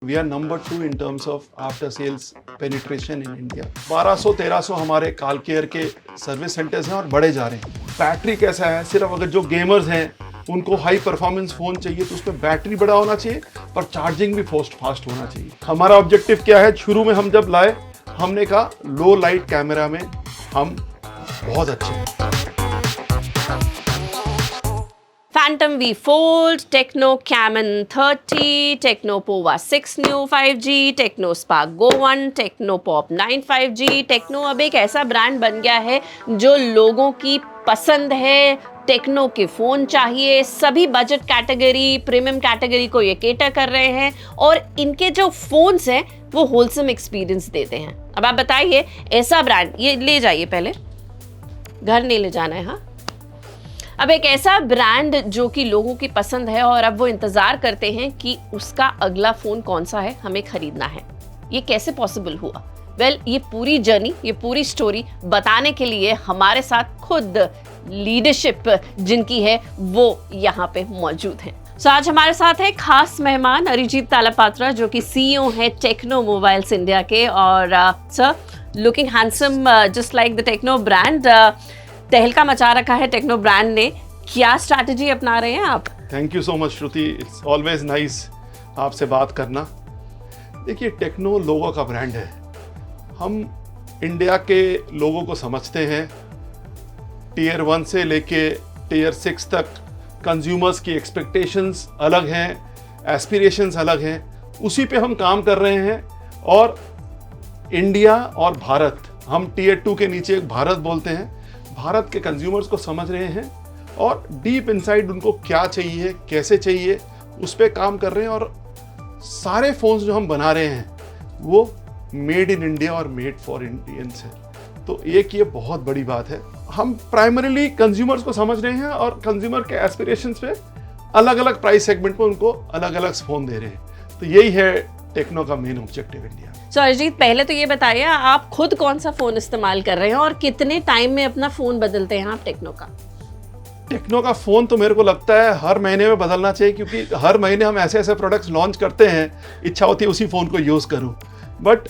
We are number 2 in terms of after sales penetration in India. 1200-1300 हमारे call care के service centres हैं और बढ़े जा रहे हैं। बैटरी कैसा है, सिर्फ अगर जो गेमर्स हैं उनको हाई परफॉर्मेंस फोन चाहिए तो उसमें बैटरी बड़ा होना चाहिए पर चार्जिंग भी फास्ट होना चाहिए। हमारा ऑब्जेक्टिव क्या है, शुरू में हम जब लाए हमने कहा लो लाइट कैमरा में हम बहुत अच्छे हैं। Phantom V Fold, Tecno Camon 30, Tecno Pova 6 New 5G, Tecno Spark Go 1, Tecno Pop 9 5G। Tecno अब एक ऐसा ब्रांड बन गया है जो लोगों की पसंद है। टेक्नो के फ़ोन चाहिए, सभी बजट कैटेगरी, प्रीमियम कैटेगरी को ये केटर कर रहे हैं और इनके जो फ़ोन्स हैं वो होलसम एक्सपीरियंस देते हैं। अब आप बताइए, ऐसा ब्रांड, ये ले जाइए, पहले घर नहीं ले जाना है। हाँ, अब एक ऐसा ब्रांड जो कि लोगों की पसंद है और अब वो इंतजार करते हैं कि उसका अगला फोन कौन सा है, हमें खरीदना है। ये कैसे पॉसिबल हुआ? वेल, ये पूरी जर्नी, ये पूरी स्टोरी बताने के लिए हमारे साथ खुद लीडरशिप जिनकी है वो यहाँ पे मौजूद हैं। सो आज हमारे साथ है खास मेहमान अरिजीत तालापात्रा जो कि सीईओ है टेक्नो मोबाइल्स इंडिया के। और sir, looking handsome just like the Tecno brand. तहलका मचा रखा है टेक्नो ब्रांड ने, क्या स्ट्रैटेजी अपना रहे हैं आप? Thank you so much Shruti, it's always nice आपसे बात करना। देखिए, टेक्नो लोगों का ब्रांड है। हम इंडिया के लोगों को समझते हैं। टीयर 1 से लेके टीयर 6 तक कंज्यूमर्स की एक्सपेक्टेशंस अलग हैं, एस्पिरेशंस अलग हैं, उसी पे हम काम कर रहे हैं। और इंडिया और भारत, हम टीयर 2 के नीचे एक भारत बोलते हैं, भारत के कंज्यूमर्स को समझ रहे हैं और डीप इनसाइड उनको क्या चाहिए, कैसे चाहिए, उस पर काम कर रहे हैं। और सारे फोन्स जो हम बना रहे हैं वो मेड इन इंडिया और मेड फॉर इंडियंस है। तो एक ये बहुत बड़ी बात है। हम प्राइमरीली कंज्यूमर्स को समझ रहे हैं और कंज्यूमर के एस्पिरेशंस पे अलग अलग प्राइस सेगमेंट पे उनको अलग अलग फोन दे रहे हैं। तो यही है टेक्नो का मेन ऑब्जेक्टिव इंडिया। सो अरिजीत, पहले तो ये बताइए, आप खुद कौन सा फोन इस्तेमाल कर रहे हैं और कितने टाइम में अपना फोन बदलते हैं आप टेक्नो का? टेक्नो का फोन तो मेरे को लगता है हर महीने में बदलना चाहिए, क्योंकि हर महीने हम ऐसे ऐसे प्रोडक्ट्स लॉन्च करते हैं, इच्छा होती है उसी फोन को यूज करूं। बट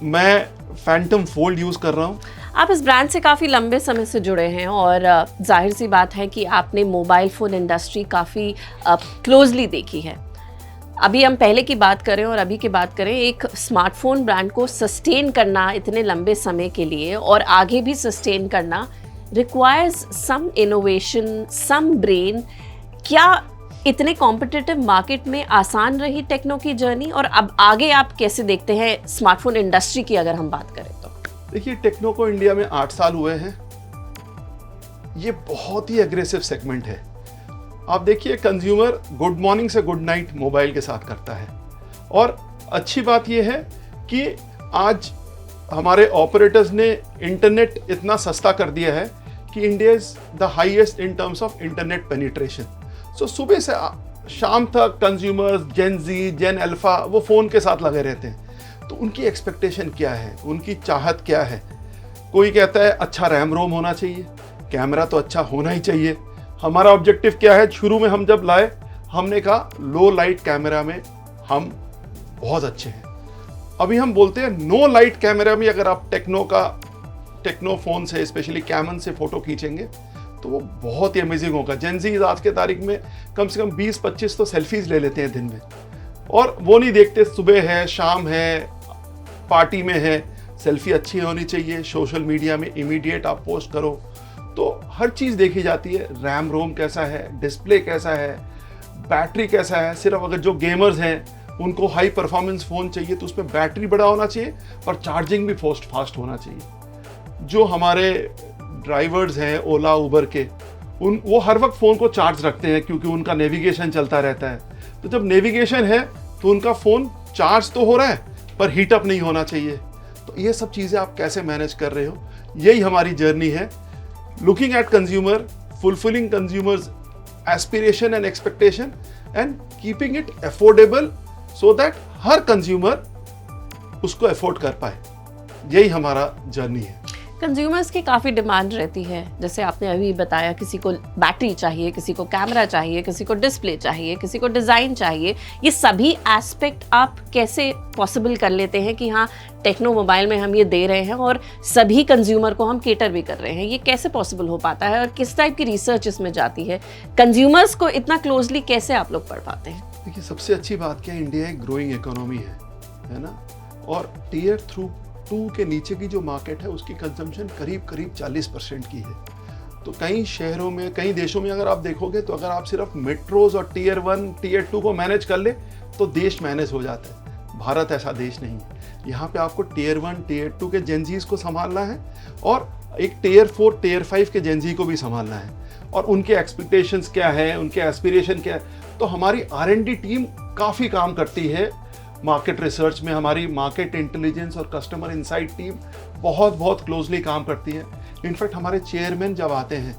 मैं फैंटम फोल्ड यूज कर रहा हूं। आप इस ब्रांड से काफ़ी लंबे समय से जुड़े हैं और जाहिर सी बात है कि आपने मोबाइल फ़ोन इंडस्ट्री काफ़ी क्लोजली देखी है। अभी हम पहले की बात करें और अभी की बात करें, एक स्मार्टफोन ब्रांड को सस्टेन करना इतने लंबे समय के लिए और आगे भी सस्टेन करना रिक्वायर्स सम इनोवेशन, सम ब्रेन। क्या इतने कॉम्पिटिटिव मार्केट में आसान रही टेक्नो की जर्नी, और अब आगे आप कैसे देखते हैं स्मार्टफोन इंडस्ट्री की अगर हम बात करें तो? देखिए, टेक्नो को इंडिया में 8 साल हुए हैं। ये बहुत ही एग्रेसिव सेगमेंट है। आप देखिए, कंज्यूमर गुड मॉर्निंग से गुड नाइट मोबाइल के साथ करता है। और अच्छी बात यह है कि आज हमारे ऑपरेटर्स ने इंटरनेट इतना सस्ता कर दिया है कि India is the highest in terms of internet penetration. So सुबह से शाम तक consumers, Gen Z, Gen Alpha, वो फ़ोन के साथ लगे रहते हैं। तो उनकी एक्सपेक्टेशन क्या है, उनकी चाहत क्या है? कोई कहता है अच्छा रैम रोम होना चाहिए, कैमरा तो अच्छा होना ही चाहिए। हमारा ऑब्जेक्टिव क्या है, शुरू में हम जब लाए हमने कहा लो लाइट कैमरा में हम बहुत अच्छे हैं। अभी हम बोलते हैं नो लाइट कैमरा में अगर आप टेक्नो फ़ोन से, स्पेशली कैमन से फ़ोटो खींचेंगे तो वो बहुत ही अमेजिंग होगा। जेनजीज आज के तारीख में कम से कम 20-25 तो सेल्फीज ले लेते हैं दिन में, और वो नहीं देखते सुबह है, शाम है, पार्टी में है, सेल्फी अच्छी होनी चाहिए। सोशल मीडिया में इमीडिएट आप पोस्ट करो तो हर चीज़ देखी जाती है। रैम रोम कैसा है, डिस्प्ले कैसा है, बैटरी कैसा है। सिर्फ अगर जो गेमर्स हैं उनको हाई परफॉर्मेंस फ़ोन चाहिए तो उसमें बैटरी बड़ा होना चाहिए पर चार्जिंग भी फास्ट होना चाहिए। जो हमारे ड्राइवर्स हैं ओला उबर के, वो हर वक्त फ़ोन को चार्ज रखते हैं क्योंकि उनका नेविगेशन चलता रहता है। तो जब नेविगेशन है तो उनका फ़ोन चार्ज तो हो रहा है पर हीट अप नहीं होना चाहिए। तो ये सब चीज़ें आप कैसे मैनेज कर रहे हो, यही हमारी जर्नी है। Looking at consumer, fulfilling consumers aspiration and expectation and keeping it affordable so that her consumer उसको अफोर्ड कर पाए। यही हमारा जर्नी है। कंज्यूमर्स की काफ़ी डिमांड रहती है, जैसे आपने अभी बताया, किसी को बैटरी चाहिए, किसी को कैमरा चाहिए, किसी को डिस्प्ले चाहिए, किसी को डिज़ाइन चाहिए। ये सभी एस्पेक्ट आप कैसे पॉसिबल कर लेते हैं कि हाँ, टेक्नो मोबाइल में हम ये दे रहे हैं और सभी कंज्यूमर को हम केटर भी कर रहे हैं? ये कैसे पॉसिबल हो पाता है और किस टाइप की रिसर्च इसमें जाती है? कंज्यूमर्स को इतना क्लोजली कैसे आप लोग पढ़ पाते हैं? देखिए, सबसे अच्छी बात क्या है, इंडिया एक ग्रोइंग इकोनॉमी है ना, और टीयर 2 के नीचे की जो मार्केट है उसकी कंजम्पशन करीब 40% की है। तो कई शहरों में, कई देशों में अगर आप देखोगे तो अगर आप सिर्फ मेट्रोज और टीयर 1 टीयर 2 को मैनेज कर ले तो देश मैनेज हो जाता है। भारत ऐसा देश नहीं है। यहाँ पे आपको टीयर 1 टीयर 2 के जेनजीज को संभालना है और एक टीयर 4 टीयर 5 के जेनजी को भी संभालना है, और उनके एक्सपेक्टेशंस क्या है, उनके एस्पिरेशन क्या है। तो हमारी R&D टीम काफ़ी काम करती है मार्केट रिसर्च में। हमारी मार्केट इंटेलिजेंस और कस्टमर इनसाइट टीम बहुत क्लोजली काम करती है। इनफैक्ट हमारे चेयरमैन जब आते हैं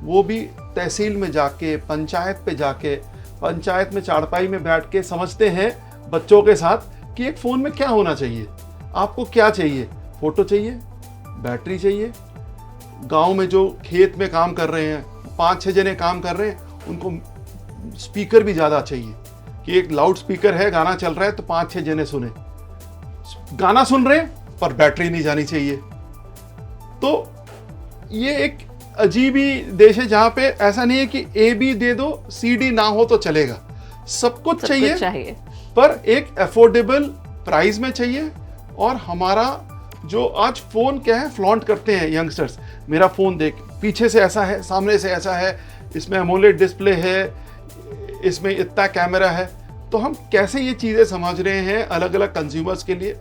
वो भी तहसील में जाके, पंचायत पे जाके, पंचायत में चारपाई में बैठ के समझते हैं बच्चों के साथ कि एक फ़ोन में क्या होना चाहिए, आपको क्या चाहिए, फ़ोटो चाहिए, बैटरी चाहिए। गांव में जो खेत में काम कर रहे हैं, 5-6 जने काम कर रहे हैं, उनको स्पीकर भी ज़्यादा चाहिए कि एक लाउड स्पीकर है, गाना चल रहा है तो 5-6 जने सुने। गाना सुन रहे हैं पर बैटरी नहीं जानी चाहिए। तो ये एक अजीब ही देश है जहाँ पे ऐसा नहीं है कि AB दे दो, CD ना हो तो चलेगा। सब कुछ चाहिए पर एक अफोर्डेबल प्राइस में चाहिए। और हमारा जो आज फ़ोन क्या है, फ्लॉन्ट करते हैं यंगस्टर्स, मेरा फ़ोन देख, पीछे से ऐसा है, सामने से ऐसा है, इसमें एमोलेड डिस्प्ले है, इसमें इतना कैमरा है। तो हम कैसे ये चीज़ें समझ रहे हैं अलग अलग कंज्यूमर्स के लिए।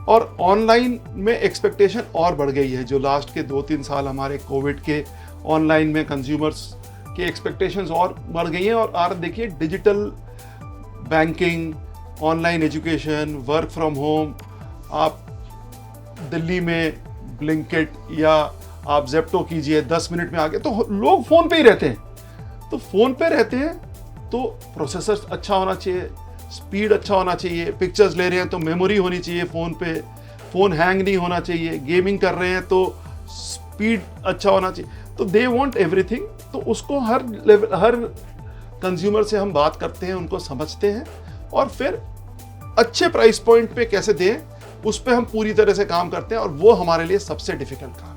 और ऑनलाइन में एक्सपेक्टेशन और बढ़ गई है। जो लास्ट के 2-3 साल हमारे कोविड के, ऑनलाइन में कंज्यूमर्स के एक्सपेक्टेशंस और बढ़ गई हैं। और आप देखिए, digital banking, online education, work from home, आप दिल्ली में ब्लिंकिट या आप जेप्टो कीजिए, 10 मिनट में आगे, तो लोग फ़ोन पे ही रहते हैं। तो फ़ोन पे रहते हैं तो प्रोसेसर अच्छा होना चाहिए, स्पीड अच्छा होना चाहिए, पिक्चर्स ले रहे हैं तो मेमोरी होनी चाहिए फ़ोन पे, फ़ोन हैंग नहीं होना चाहिए, गेमिंग कर रहे हैं तो स्पीड अच्छा होना चाहिए। तो दे वांट एवरीथिंग। तो उसको हर लेवल, हर कंज्यूमर से हम बात करते हैं, उनको समझते हैं और फिर अच्छे प्राइस पॉइंट पे कैसे दें, उस पे हम पूरी तरह से काम करते हैं। और वो हमारे लिए सबसे डिफिकल्ट काम है।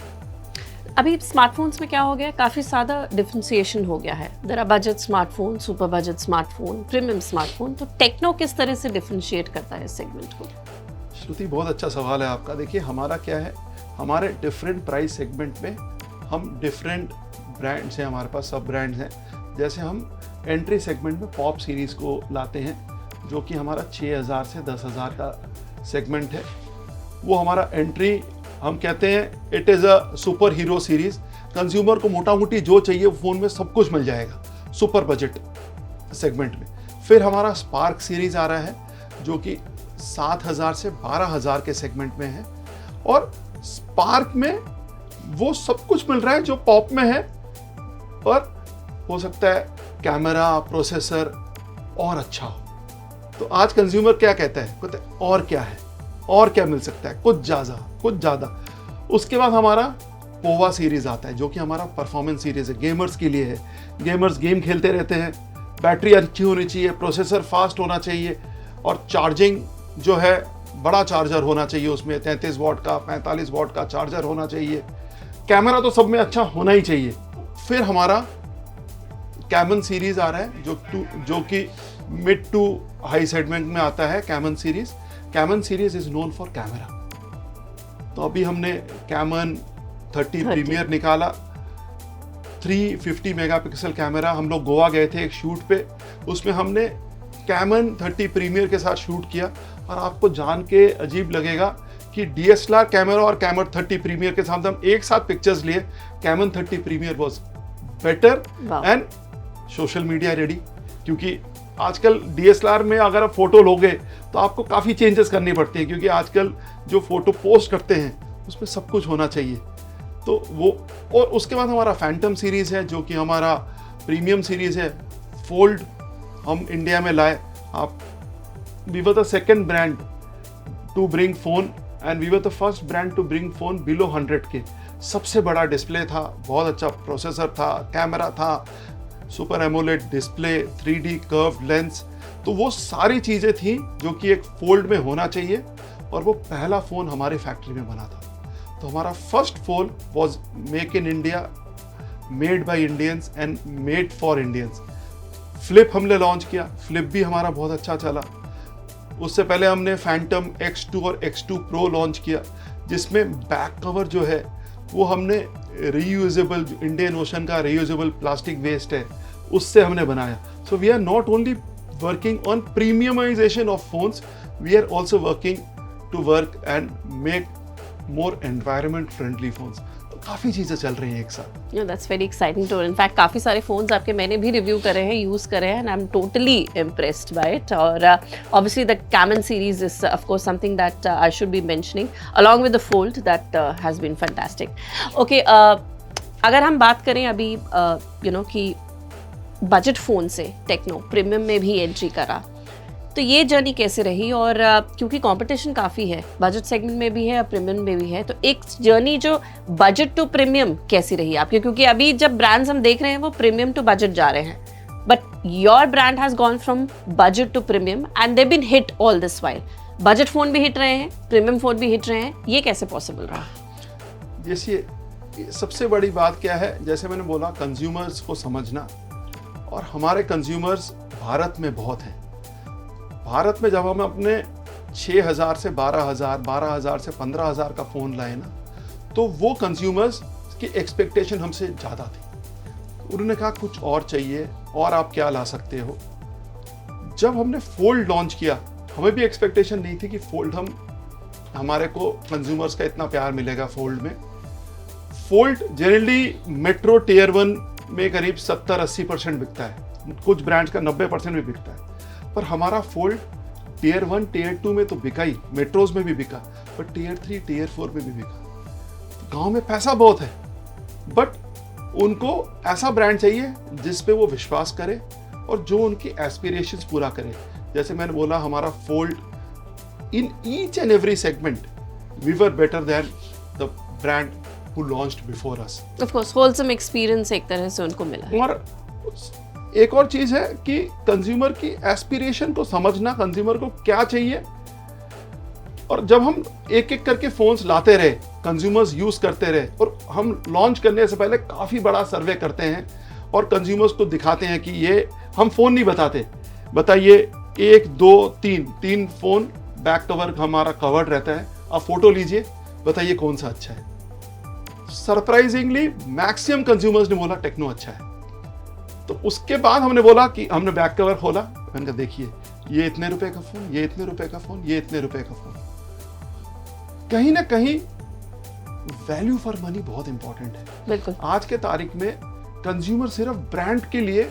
अभी स्मार्टफोन्स में क्या हो गया, काफ़ी ज़्यादा डिफ्रेंसिएशन हो गया है। There are budget smartphone, super budget smartphone, premium smartphone. तो टेक्नो किस तरह से डिफ्रेंशिएट करता है इस सेगमेंट को? श्रुति, बहुत अच्छा सवाल है आपका। देखिए, हमारा क्या है, हमारे डिफरेंट प्राइस सेगमेंट में हम डिफरेंट ब्रांड्स हैं, हमारे पास सब ब्रांड्स हैं। जैसे हम एंट्री सेगमेंट में पॉप सीरीज़ को लाते हैं, जो कि हमारा 6,000 से 10,000 का सेगमेंट है। वो हमारा एंट्री, हम कहते हैं it is a super hero series. Consumer को मोटा मोटी जो चाहिए वो फ़ोन में सब कुछ मिल जाएगा सुपर बजट सेगमेंट में। फिर हमारा स्पार्क सीरीज़ आ रहा है, जो कि 7,000 से 12,000 के सेगमेंट में है। और स्पार्क में वो सब कुछ मिल रहा है जो पॉप में है, पर हो सकता है कैमरा, प्रोसेसर और अच्छा हो। तो आज कंज्यूमर क्या कहता है और क्या है, और क्या मिल सकता है, कुछ ज़्यादा। उसके बाद हमारा पोवा सीरीज़ आता है, जो कि हमारा परफॉर्मेंस सीरीज़ है, गेमर्स के लिए है। गेमर्स गेम खेलते रहते हैं, बैटरी अच्छी होनी चाहिए, प्रोसेसर फास्ट होना चाहिए, और चार्जिंग जो है बड़ा चार्जर होना चाहिए, उसमें 33 वॉट का, 45 वॉट का चार्जर होना चाहिए। कैमरा तो सब में अच्छा होना ही चाहिए। फिर हमारा कैमन सीरीज़ आ रहा है, जो कि मिड टू हाई सेगमेंट में आता है। Camon series is known for camera. तो अभी हमने कैमन 30 प्रीमियर निकाला, 350 मेगापिक्सल कैमरा। हम लोग गोवा गए थे एक शूट पे, उसमें हमने कैमन 30 प्रीमियर के साथ शूट किया। और आपको जान के अजीब लगेगा कि DSLR कैमरा और कैमन 30 प्रीमियर के साथ हम एक साथ पिक्चर्स लिए। Camon 30 premier was better and social media ready, क्योंकि आजकल DSLR में अगर आप फोटो लोगे तो आपको काफ़ी चेंजेस करनी पड़ती हैं, क्योंकि आजकल जो फोटो पोस्ट करते हैं उसमें सब कुछ होना चाहिए। तो वो, और उसके बाद हमारा फैंटम सीरीज़ है, जो कि हमारा प्रीमियम सीरीज़ है। फोल्ड हम इंडिया में लाए। आप we were the second brand to bring phone and we were the first brand to bring phone below 100 K. सबसे बड़ा डिस्प्ले था, बहुत अच्छा प्रोसेसर था, कैमरा था, super AMOLED display, 3D curve lens. तो वो सारी चीज़ें थी जो कि एक फोल्ड में होना चाहिए, और वो पहला फ़ोन हमारे फैक्ट्री में बना था। तो हमारा first phone was make in India, made by Indians and made for Indians. Flip हमने लॉन्च किया, फ्लिप भी हमारा बहुत अच्छा चला। उससे पहले हमने फैंटम X2 और X2 Pro लॉन्च किया, जिसमें बैक कवर जो है वो हमने रीयूजेबल, इंडियन ओशन का रीयूजेबल प्लास्टिक वेस्ट है, उससे हमने बनाया। So we are not only working on premiumization of phones, we are also working to work and make more environment friendly phones. तो काफ़ी चीज़ें चल रही हैं एक साथ। That's very exciting too. In fact काफ़ी सारे फ़ोन्स आपके मैंने भी रिव्यू करे हैं, यूज़ करे हैं, and I am totally impressed by it. और obviously the Camon series is of course something that I should be mentioning along with the Fold, that has been fantastic. Okay, अगर हम बात करें अभी यू नो कि budget phone से Tecno premium में भी एंट्री करा, तो ये जर्नी कैसे रही? और क्योंकि कंपटीशन काफ़ी है, बजट सेगमेंट में भी है और प्रीमियम में भी है, तो एक जर्नी जो बजट टू प्रीमियम कैसी रही आपकी? क्योंकि अभी जब ब्रांड्स हम देख रहे हैं वो प्रीमियम टू बजट जा रहे हैं, but your brand has gone from budget to premium and they been hit all this while. Budget phone भी हिट रहे हैं, प्रीमियम फ़ोन भी हिट रहे हैं, ये कैसे पॉसिबल रहा? जैसे सबसे बड़ी बात क्या है, जैसे मैंने बोला, कंज्यूमर्स को समझना, और हमारे कंज्यूमर्स भारत में बहुत हैं। भारत में जब हम अपने 6,000 से 12,000, 12,000 से 15,000 का फ़ोन लाए ना, तो वो कंज्यूमर्स की एक्सपेक्टेशन हमसे ज़्यादा थी। उन्होंने कहा कुछ और चाहिए, और आप क्या ला सकते हो। जब हमने फोल्ड लॉन्च किया, हमें भी एक्सपेक्टेशन नहीं थी कि फोल्ड हमारे को कंज्यूमर्स का इतना प्यार मिलेगा फोल्ड में। फोल्ड जनरली मेट्रो टियर 1 में करीब 70-80% बिकता है, कुछ ब्रांड्स का 90% भी बिकता है, पर हमारा फोल्ड टियर 1 टियर 2 में तो बिका ही, मेट्रोज में भी बिका, पर टियर 3 टियर 4 में भी बिका। गांव में पैसा बहुत है, बट उनको ऐसा ब्रांड चाहिए जिस पे वो विश्वास करे और जो उनकी एस्पिरेशंस पूरा करे। जैसे मैंने बोला, हमारा fold in each and every segment we were better than the brand who launched before us. Of course, wholesome experience एक तरह से उनको मिला। और एक और चीज है कि कंज्यूमर की एस्पिरेशन को समझना, कंज्यूमर को क्या चाहिए। और जब हम एक एक करके फोन्स लाते रहे, कंज्यूमर्स यूज करते रहे, और हम लॉन्च करने से पहले काफी बड़ा सर्वे करते हैं और कंज्यूमर्स को दिखाते हैं कि ये, हम फोन नहीं बताते, बताइए 1 2 3 फोन बैक कवर हमारा कवर्ड रहता है, आप फोटो लीजिए, बताइए कौन सा अच्छा है। सरप्राइजिंगली मैक्सिमम कंज्यूमर्स ने बोला टेक्नो अच्छा है। तो उसके बाद हमने बोला कि हमने बैक कवर खोला, मैंने कहा देखिए ये इतने रुपए का फोन, ये इतने रुपए का फोन, ये इतने रुपए का फोन। कहीं ना कहीं वैल्यू फॉर मनी बहुत इंपॉर्टेंट है। बिल्कुल। आज के तारीख में कंज्यूमर सिर्फ ब्रांड के लिए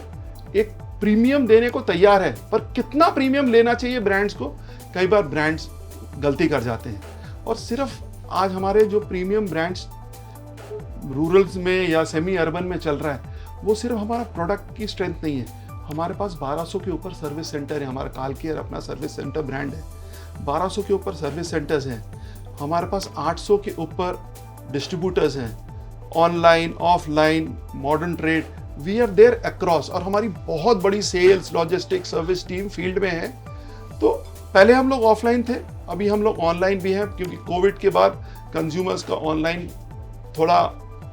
एक प्रीमियम देने को तैयार है, पर कितना प्रीमियम लेना चाहिए ब्रांड्स को, कई बार ब्रांड्स गलती कर जाते हैं। और सिर्फ आज हमारे जो प्रीमियम ब्रांड्स रूरल्स में या सेमी अर्बन में चल रहा है, वो सिर्फ हमारा प्रोडक्ट की स्ट्रेंथ नहीं है। हमारे पास 1200 के ऊपर सर्विस सेंटर है, हमारा कालकेयर अपना सर्विस सेंटर ब्रांड है, 1200 के ऊपर सर्विस सेंटर्स हैं, हमारे पास 800 के ऊपर डिस्ट्रीब्यूटर्स हैं, online offline modern trade, we are there across, और हमारी बहुत बड़ी sales logistics service team field में है। तो पहले हम लोग ऑफलाइन थे, अभी हम लोग ऑनलाइन भी हैं, क्योंकि कोविड के बाद कंज्यूमर्स का ऑनलाइन थोड़ा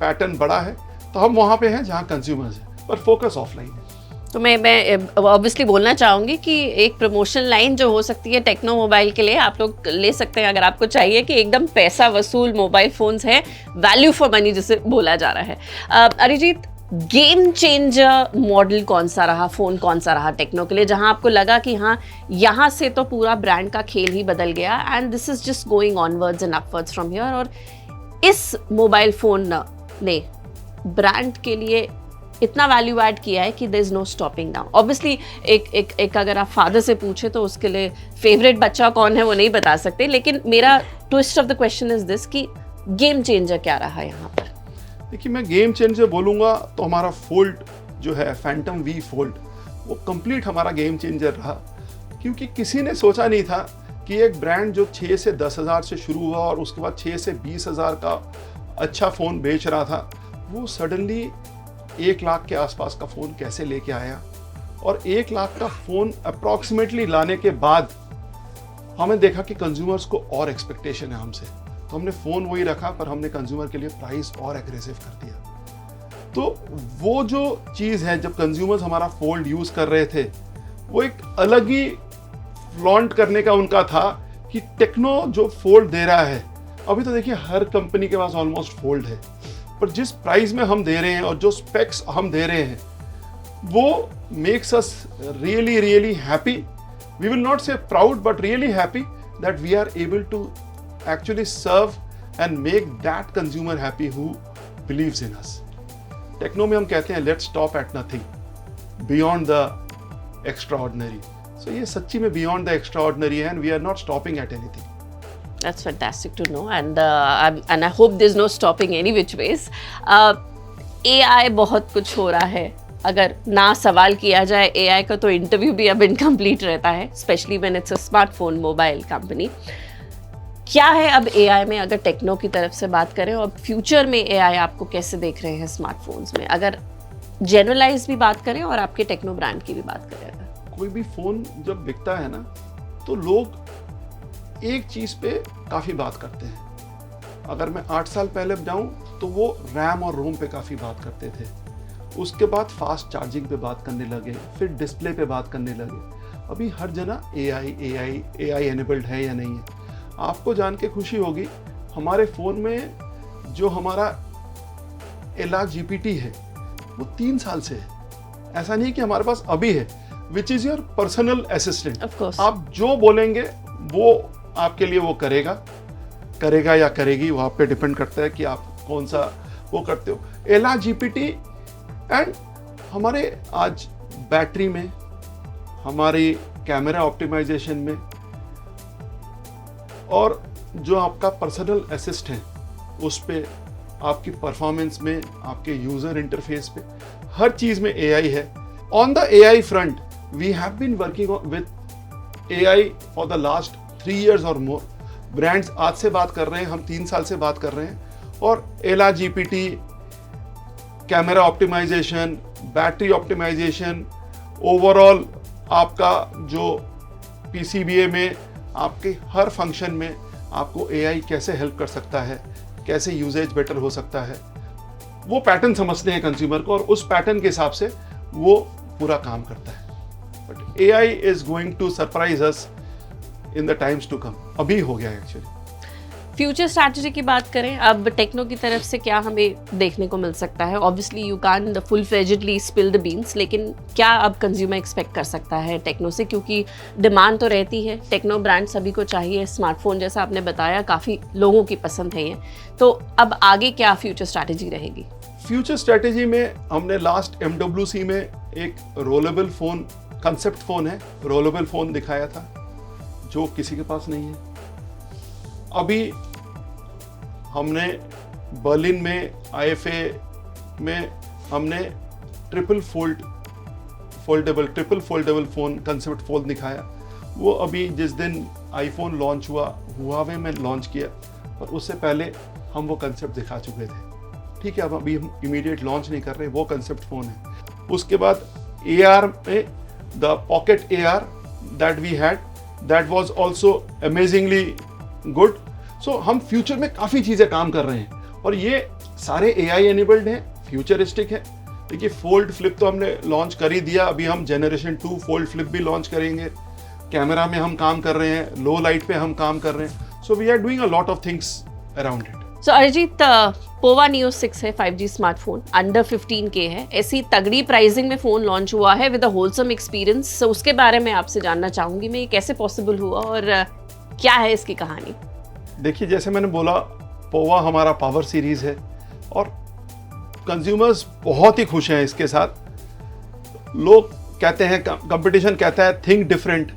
पैटर्न बड़ा है, तो हम वहाँ पे हैं जहाँ कंज्यूमर्स हैं, पर फोकस ऑफलाइन है। तो मैं ऑब्वियसली बोलना चाहूँगी कि एक प्रमोशन लाइन जो हो सकती है टेक्नो मोबाइल के लिए, आप लोग ले सकते हैं अगर आपको चाहिए, कि एकदम पैसा वसूल मोबाइल फ़ोन्स है, वैल्यू फॉर मनी जिसे बोला जा रहा है। अरिजीत, गेम चेंजर मॉडल कौन सा रहा, फ़ोन कौन सा रहा टेक्नो के लिए, जहां आपको लगा कि हाँ यहाँ से तो पूरा ब्रांड का खेल ही बदल गया, and this is just going onwards and upwards from here, और इस मोबाइल फ़ोन ने ब्रांड के लिए इतना वैल्यू ऐड किया है कि there is no stopping now. Obviously एक अगर आप फादर से पूछे तो उसके लिए फेवरेट बच्चा कौन है वो नहीं बता सकते, लेकिन मेरा twist of the question is this कि गेम चेंजर क्या रहा यहाँ पर? देखिए, मैं गेम चेंजर बोलूँगा तो हमारा फोल्ड जो है, फैंटम वी फोल्ड, वो कंप्लीट हमारा गेम चेंजर रहा, क्योंकि किसी ने सोचा नहीं था कि एक ब्रांड जो 6 से 10,000 से शुरू हुआ और उसके बाद 6 से 20,000 का अच्छा फ़ोन बेच रहा था, वो सडनली 1 लाख के आसपास का फ़ोन कैसे लेके आया। और 1 लाख का फ़ोन अप्रॉक्सीमेटली लाने के बाद हमें देखा कि कंज्यूमर्स को और एक्सपेक्टेशन है हमसे, तो हमने फ़ोन वही रखा, पर हमने कंज्यूमर के लिए प्राइस और एग्रेसिव कर दिया। तो वो जो चीज़ है, जब कंज्यूमर्स हमारा फोल्ड यूज़ कर रहे थे, वो एक अलग ही फ्लॉन्ट करने का उनका था कि टेक्नो जो फोल्ड दे रहा है, अभी तो देखिए हर कंपनी के पास ऑलमोस्ट फोल्ड है, पर जिस प्राइस में हम दे रहे हैं और जो स्पेक्स हम दे रहे हैं, वो makes us really really happy. We will not say proud but really happy that we are able to actually serve and make that consumer happy who believes in us. Tecno में हम कहते हैं let's stop at nothing beyond the extraordinary. So ये सच्ची में beyond the extraordinary है, and we are not stopping at anything. That's fantastic to know, and I hope there's no stopping any which ways. AI बहुत कुछ हो रहा है, अगर ना सवाल किया जाए AI का तो इंटरव्यू भी अब इनकम्प्लीट रहता है, specially when it's a smartphone mobile company. क्या है अब AI में, अगर टेक्नो की तरफ से बात करें, और फ्यूचर में AI आपको कैसे देख रहे हैं स्मार्टफोन्स में, अगर जनरलाइज भी बात करें और आपके टेक्नो ब्रांड की भी बात करें? अगर कोई भी फ़ोन जब बिकता है ना, तो लोग एक चीज़ पे काफ़ी बात करते हैं। अगर मैं 8 साल पहले जाऊं तो वो रैम और रोम पे काफ़ी बात करते थे, उसके बाद फास्ट चार्जिंग पे बात करने लगे, फिर डिस्प्ले पे बात करने लगे। अभी हर जगह AI एनेबल्ड है या नहीं है। आपको जान के खुशी होगी, हमारे फ़ोन में जो हमारा एला GPT है वो 3 साल से है। ऐसा नहीं कि हमारे पास अभी है, which is your personal assistant. Of course. आप जो बोलेंगे वो आपके लिए वो करेगा या करेगी, वो आप पे डिपेंड करता है कि आप कौन सा वो करते हो। एला GPT एंड हमारे आज बैटरी में, हमारी कैमरा ऑप्टिमाइजेशन में, और जो आपका पर्सनल असिस्ट है उस पे, आपकी परफॉर्मेंस में, आपके यूज़र इंटरफेस पे, हर चीज़ में AI है। On the AI front we have been working with AI for the last 3 years और मोर। ब्रांड्स आज से बात कर रहे हैं, हम 3 साल से बात कर रहे हैं, और Ella GPT, camera optimization, battery optimization, overall आपका जो PCBA में आपके हर फंक्शन में आपको AI कैसे हेल्प कर सकता है, कैसे यूजेज बेटर हो सकता है, वो पैटर्न समझते हैं कंज्यूमर को, और उस पैटर्न के हिसाब से वो पूरा काम करता है। But AI is going to surprise us in the times to come. अभी हो गया एक्चुअली। फ्यूचर स्ट्रैटेजी की बात करें, अब टेक्नो की तरफ से क्या हमें देखने को मिल सकता है? Obviously you can't full फ्लेजेडली spill the beans, लेकिन क्या अब कंज्यूमर एक्सपेक्ट कर सकता है टेक्नो से? क्योंकि डिमांड तो रहती है, टेक्नो ब्रांड सभी को चाहिए, स्मार्टफोन जैसा आपने बताया काफ़ी लोगों की पसंद है ये, तो अब आगे क्या फ्यूचर स्ट्रैटेजी रहेगी? फ्यूचर स्ट्रैटेजी में हमने लास्ट MWC में एक रोलेबल फ़ोन, कंसेप्ट फ़ोन है, रोलेबल फ़ोन दिखाया था जो किसी के पास नहीं है। अभी हमने बर्लिन में IFA में हमने triple foldable phone concept phone दिखाया। वो अभी जिस दिन आईफोन लॉन्च हुआ, हुआवे में लॉन्च किया, और उससे पहले हम वो कंसेप्ट दिखा चुके थे। ठीक है, अब अभी हम इमीडिएट लॉन्च नहीं कर रहे, वो कंसेप्ट फ़ोन है। उसके बाद AR में the pocket AR that we had, that was also amazingly good. So हम फ्यूचर में काफ़ी चीज़ें काम कर रहे हैं, और ये सारे AI एनेबल्ड हैं, फ्यूचरिस्टिक है। देखिए फोल्ड फ्लिप तो हमने लॉन्च कर ही दिया, अभी हम जनरेशन 2 फोल्ड फ्लिप भी लॉन्च करेंगे। कैमरा में हम काम कर रहे हैं, लो लाइट पे हम काम कर रहे हैं। So we are doing a lot of things around it. So Arijit, Pova Neo 6 है 5G स्मार्टफोन, अंडर 15K है, ऐसी तगड़ी प्राइसिंग में फ़ोन लॉन्च हुआ है विद अ होलसम एक्सपीरियंस। सो उसके बारे में आपसे जानना चाहूँगी मैं, ये कैसे पॉसिबल हुआ और क्या है इसकी कहानी? देखिए, जैसे मैंने बोला, पोवा हमारा पावर सीरीज़ है और कंज्यूमर्स बहुत ही खुश हैं इसके साथ। लोग कहते हैं, कंपटीशन कहता है थिंक डिफरेंट,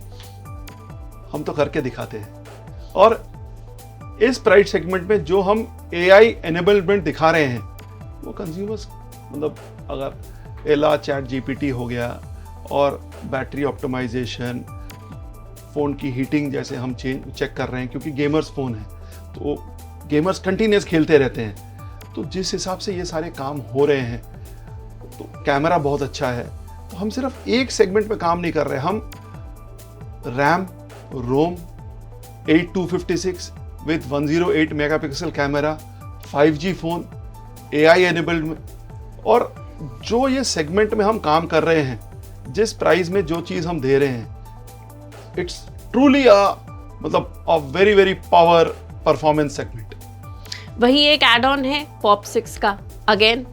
हम तो करके दिखाते हैं। और इस प्राइस सेगमेंट में जो हम AI एनेबलमेंट दिखा रहे हैं, वो कंज्यूमर्स, मतलब अगर एला चैट GPT हो गया, और बैटरी ऑप्टिमाइजेशन, फ़ोन की हीटिंग जैसे हम चेक कर रहे हैं, क्योंकि गेमर्स फ़ोन है तो गेमर्स कंटिन्यूस खेलते रहते हैं, तो जिस हिसाब से ये सारे काम हो रहे हैं, तो कैमरा बहुत अच्छा है। तो हम सिर्फ एक सेगमेंट में काम नहीं कर रहे, हम RAM, ROM 8256 with 108 megapixel camera, 5G phone, AI enabled में, और जो ये सेगमेंट में हम काम कर रहे हैं, जिस प्राइस में जो चीज़ हम दे रहे हैं, इट्स ट्रूली मतलब a very very power performance segment. वही एक एड ऑन है पॉप 6 का, अगेन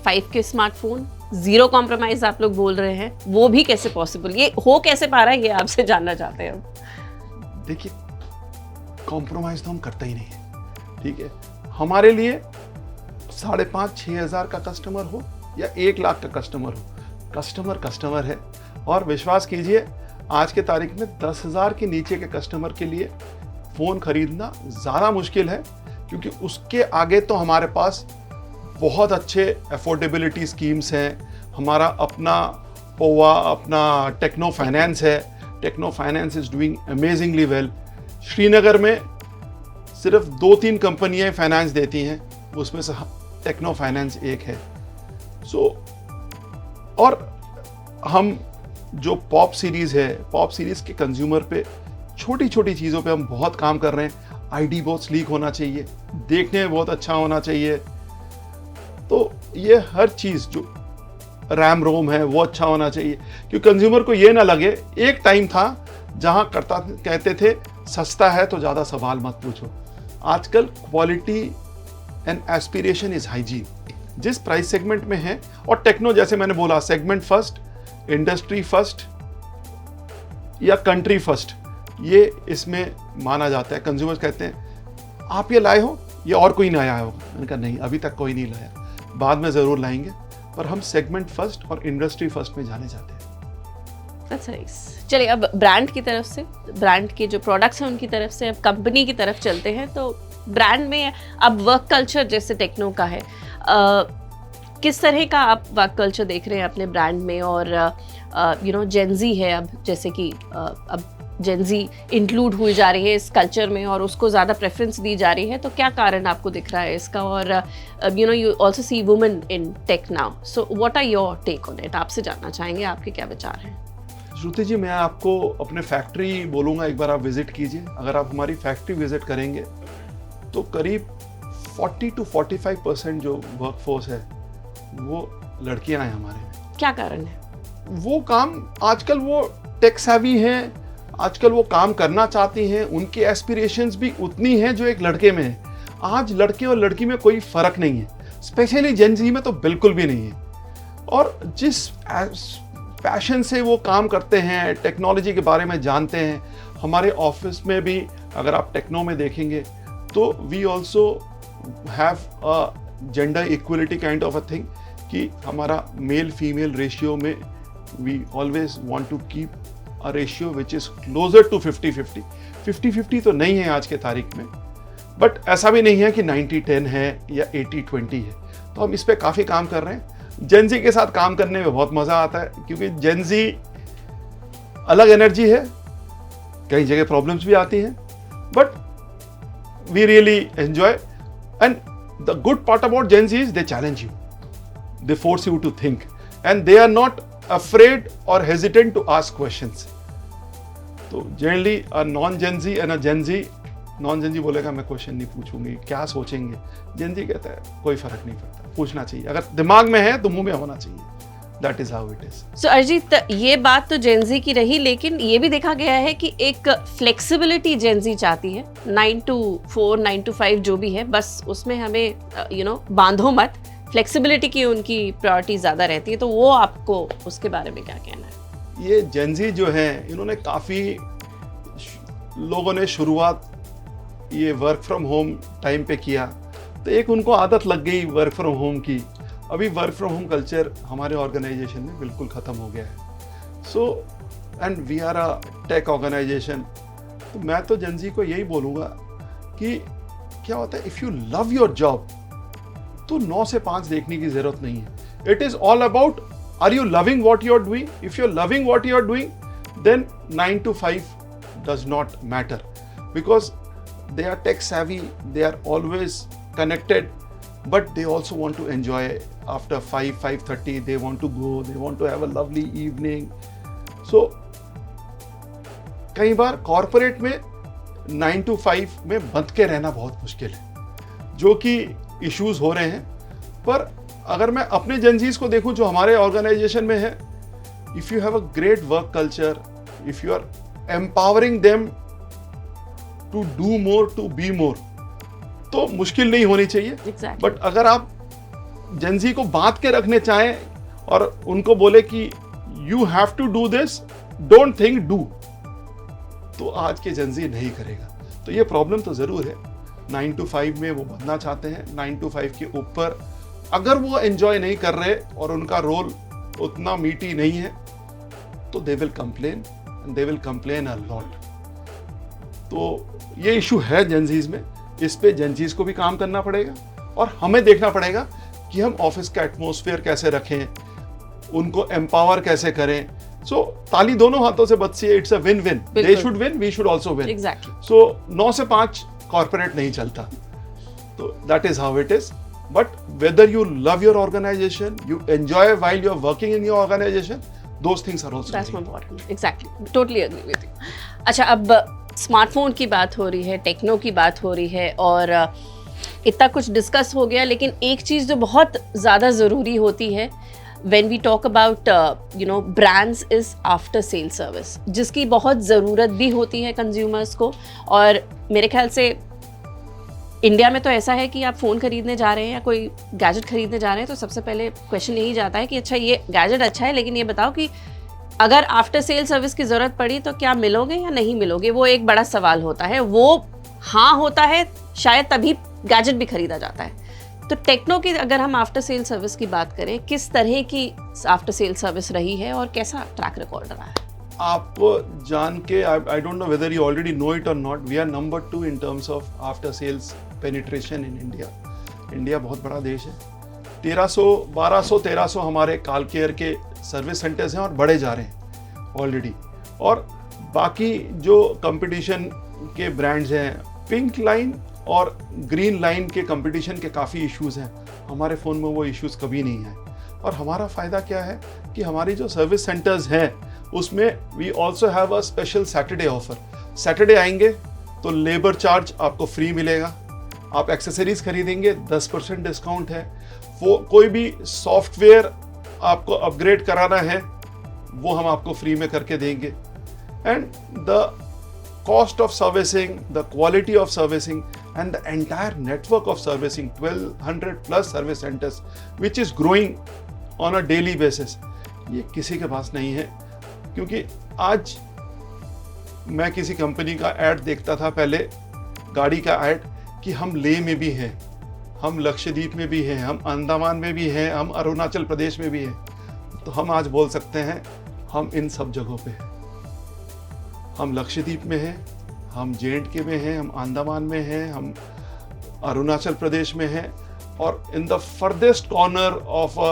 5 के स्मार्टफोन, जीरो कॉम्प्रोमाइज आप लोग बोल रहे हैं, वो भी कैसे पॉसिबल, ये हो कैसे पा रहा है, ये आपसे जानना चाहते हैं हम। देखिए, कॉम्प्रोमाइज तो हम करते ही नहीं है, ठीक है। हमारे लिए 5,500-6 हज़ार का कस्टमर हो या 1 लाख का कस्टमर हो, कस्टमर है। और विश्वास कीजिए, आज के तारीख में 10,000 के नीचे के कस्टमर के लिए फ़ोन खरीदना ज़्यादा मुश्किल है, क्योंकि उसके आगे तो हमारे पास बहुत अच्छे अफोर्डेबिलिटी स्कीम्स हैं। हमारा अपना पोवा, अपना टेक्नो फाइनेंस है, Tecno finance is doing amazingly well. Srinagar में सिर्फ 2-3 कंपनियाँ फाइनेंस देती हैं, उसमें से टेक्नो फाइनेंस एक है। और हम जो पॉप सीरीज़ है, पॉप सीरीज़ के कंज्यूमर पे छोटी छोटी चीज़ों पे हम बहुत काम कर रहे हैं। आईडी बहुत स्लीक होना चाहिए, देखने में बहुत अच्छा होना चाहिए, तो ये हर चीज़ जो रैम रोम है वो अच्छा होना चाहिए, क्योंकि कंज्यूमर को ये ना लगे। एक टाइम था जहाँ कहते थे सस्ता है तो ज़्यादा सवाल मत पूछो। आजकल quality and aspiration is hygiene, जिस प्राइस सेगमेंट में है। और टेक्नो, जैसे मैंने बोला, सेगमेंट फर्स्ट, इंडस्ट्री फर्स्ट या कंट्री फर्स्ट, ये इसमें माना जाता है। कंज्यूमर्स कहते हैं आप ये लाए हो, ये और कोई नहीं आया होगा। मैंने कहा नहीं, अभी तक कोई नहीं लाया, बाद में ज़रूर लाएंगे, पर हम सेगमेंट फर्स्ट और इंडस्ट्री फर्स्ट में जाने जाते हैं। अच्छा, चलिए अब ब्रांड की तरफ से, ब्रांड के जो प्रोडक्ट्स हैं उनकी तरफ से अब कंपनी की तरफ चलते हैं। तो ब्रांड में अब वर्क कल्चर जैसे टेक्नो का है, किस तरह का आप वर्क कल्चर देख रहे हैं अपने ब्रांड में? और जेनजी है अब, जैसे कि अब जेनजी इंक्लूड हुई जा रही है इस कल्चर में और उसको ज़्यादा प्रेफरेंस दी जा रही है, तो क्या कारण आपको दिख रहा है इसका? और you also see women in tech now, so what are your take on it? आपसे जानना चाहेंगे, आपके क्या विचार हैं? श्रुति जी, मैं आपको अपने फैक्ट्री बोलूँगा, एक बार आप विज़िट कीजिए। अगर आप हमारी फैक्ट्री विज़िट करेंगे तो करीब 40-45% जो वर्कफोर्स है वो लड़कियां हैं हमारे में। क्या कारण है? वो काम आजकल वो टेक सेवी हैं, आजकल वो काम करना चाहती हैं, उनकी एस्पिरेशंस भी उतनी हैं जो एक लड़के में है। आज लड़के और लड़की में कोई फ़र्क नहीं है, स्पेशली जेन ज़ी में तो बिल्कुल भी नहीं है। और जिस पैशन से वो काम करते हैं, टेक्नोलॉजी के बारे में जानते हैं, हमारे ऑफिस में भी अगर आप टेक्नो में देखेंगे तो we also have a gender equality kind of a thing, कि हमारा मेल फीमेल रेशियो में we always want to keep a ratio which is closer to 50-50। 50-50 तो नहीं है आज के तारीख में, बट ऐसा भी नहीं है कि 90-10 है या 80-20 है। तो हम इस पर काफ़ी काम कर रहे हैं। जेन ज़ी के साथ काम करने में बहुत मज़ा आता है, क्योंकि जेन ज़ी अलग एनर्जी है, कई जगह प्रॉब्लम्स भी आती हैं, but we really enjoy. And the good part about Gen Z is they challenge you, they force you to think, and they are not afraid or hesitant to ask questions. तो generally a non-Gen Z and a Gen Z, non-Gen Z बोलेगा मैं question नहीं पूछूंगी, क्या सोचेंगे। Gen Z कहता है कोई फर्क नहीं पड़ता, पूछना चाहिए, अगर दिमाग में है तो मुंह में होना चाहिए। That is how it is. So Arijit, ये बात तो जेन ज़ी की रही, लेकिन ये भी देखा गया है कि एक फ्लेक्सिबिलिटी जेन ज़ी चाहती है। 9 to 4, 9 to 5 जो भी है, बस उसमें हमें बांधो मत, फ्लेक्सिबिलिटी की उनकी प्रायोरिटी ज़्यादा रहती है। तो वो आपको उसके बारे में क्या कहना है? ये जेन ज़ी जो है, इन्होंने काफ़ी लोगों ने शुरुआत ये वर्क फ्रॉम होम टाइम पे किया, तो एक उनको आदत लग गई वर्क फ्रॉम होम की। अभी वर्क फ्रॉम होम कल्चर हमारे ऑर्गेनाइजेशन में बिल्कुल ख़त्म हो गया है। So and we are a tech organization. तो मैं तो जेन ज़ी को यही बोलूँगा कि क्या होता है, if you love your job तो 9 से 5 देखने की ज़रूरत नहीं है। It is all about, are you loving what you are doing? If you are loving what you are doing, then 9 to 5 does not matter because they are tech savvy, they are always connected, but they also want to enjoy after 5:30 they want to go, they want to have a lovely evening. So कई बार corporate में 9 to 5 में बंध के रहना बहुत मुश्किल है, जो कि इश्यूज हो रहे हैं. पर अगर मैं अपने जनजीज को देखूं जो हमारे ऑर्गेनाइजेशन में है, if you have a great work culture, if you are empowering them to do more, to be more, तो मुश्किल नहीं होनी चाहिए. Exactly. बट अगर आप जनजी को बांध के रखने चाहें और उनको बोले कि you have to do this, don't think do, तो आज के जनजी नहीं करेगा. तो ये प्रॉब्लम तो जरूर है. 9 to 5 में वो बनना चाहते हैं, 9 to 5 के ऊपर अगर वो एंजॉय नहीं कर रहे और उनका रोल उतना मीटी नहीं है, तो they will complain and they will complain a lot. तो ये इशू है जनजीज में. इस पे जनजीज को भी काम करना पड़ेगा और हमें देखना पड़ेगा कि हम ऑफिस का एटमॉस्फेयर कैसे रखें, उनको एम्पावर कैसे करें. सो ताली दोनों हाथों से बजती है. It's a win win. They should win, we should also win. Exactly. So 9 से 5 कॉर्पोरेट नहीं चलता. तो that is how it is. But whether you love your organization, you enjoy while you are working in your organization, those things are also That's more important. Exactly. Totally agree with you. अच्छा, अब smartphone की बात हो रही है, techno की बात हो रही है और इतना कुछ डिस्कस हो गया, लेकिन एक चीज़ जो बहुत ज़्यादा ज़रूरी होती है when we talk about brands is after sale service, जिसकी बहुत ज़रूरत भी होती है कंज्यूमर्स को. और मेरे ख्याल से इंडिया में तो ऐसा है कि आप फ़ोन खरीदने जा रहे हैं या कोई गैजेट खरीदने जा रहे हैं तो सबसे पहले क्वेश्चन यही जाता है कि अच्छा ये गैजेट अच्छा है, लेकिन ये बताओ कि अगर आफ्टर सेल सर्विस की ज़रूरत पड़ी तो क्या मिलोगे या नहीं मिलोगे. वो एक बड़ा सवाल होता है. वो हाँ होता है शायद तभी गैजेट भी खरीदा जाता है. तो टेक्नो की अगर हम आफ्टर सेल सर्विस की बात करें, किस तरह की आफ्टर सेल सर्विस रही है और कैसा ट्रैक रिकॉर्ड रहा है? आप जान के, I don't know whether you already know it और not, we are number 2 in terms of after sales penetration in India. India बहुत बड़ा देश है. 1200-1300 हमारे कॉल केयर के सर्विस सेंटर्स हैं और बढ़े जा रहे हैं ऑलरेडी. और बाकी जो कंपटीशन के ब्रांड्स हैं, पिंक लाइन और ग्रीन लाइन के कंपटीशन के काफ़ी इश्यूज हैं. हमारे फ़ोन में वो इश्यूज कभी नहीं हैं. और हमारा फ़ायदा क्या है कि हमारी जो सर्विस सेंटर्स हैं उसमें we also have a special Saturday offer. Saturday आएंगे तो लेबर चार्ज आपको फ्री मिलेगा. आप एक्सेसरीज खरीदेंगे 10% डिस्काउंट है. वो कोई भी सॉफ्टवेयर आपको अपग्रेड कराना है वो हम आपको फ्री में करके देंगे. And the cost of servicing, the quality of servicing and the entire network of servicing 1200 plus service centers which is growing on a daily basis, ये किसी के पास नहीं है. क्योंकि आज मैं किसी कंपनी का ऐड देखता था पहले, गाड़ी का ऐड, कि हम लेह में भी हैं, हम लक्षद्वीप में भी हैं, हम अंडमान में भी हैं, हम अरुणाचल प्रदेश में भी हैं. तो हम आज बोल सकते हैं हम इन सब जगहों पे हैं. हम लक्षद्वीप में हैं, हम J&K में हैं, हम अंडमान में हैं, हम अरुणाचल प्रदेश में हैं, और in the farthest corner of a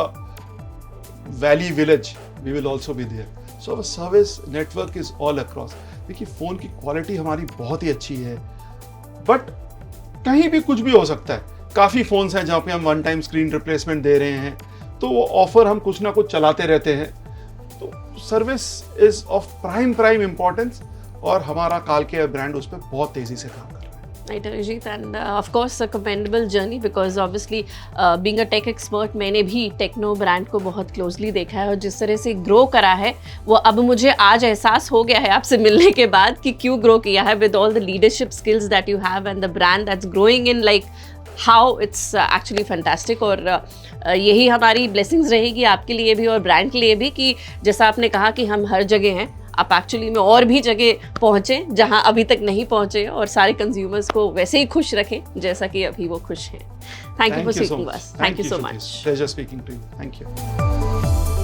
valley village we will also be there. So our service network is all across. देखिए, फ़ोन की क्वालिटी हमारी बहुत ही अच्छी है, बट कहीं भी कुछ भी हो सकता है. काफ़ी फ़ोन्स हैं जहाँ पे हम वन टाइम स्क्रीन रिप्लेसमेंट दे रहे हैं, तो वो ऑफर हम कुछ ना कुछ चलाते रहते हैं. तो service is of prime importance और हमारा कॉल केयर ब्रांड उस पर बहुत तेज़ी से काम कर रहा है. Right, Arijit, and of course a commendable journey because obviously being a tech expert, मैंने भी टेक्नो ब्रांड को बहुत क्लोजली देखा है और जिस तरह से ग्रो करा है वो अब मुझे आज एहसास हो गया है आपसे मिलने के बाद कि क्यों ग्रो किया है with all the leadership skills that you have and the brand that's growing in like how it's actually fantastic. और यही हमारी ब्लेसिंग्स रहेगी आपके लिए भी और ब्रांड के लिए भी कि जैसा आपने कहा कि हम हर जगह हैं, आप एक्चुअली में और भी जगह पहुँचें जहाँ अभी तक नहीं पहुँचे और सारे कंज्यूमर्स को वैसे ही खुश रखें जैसा कि अभी वो खुश हैं. थैंक यू फॉर स्पीकिंग बस. Thank you so much. Pleasure speaking to you. Thank you.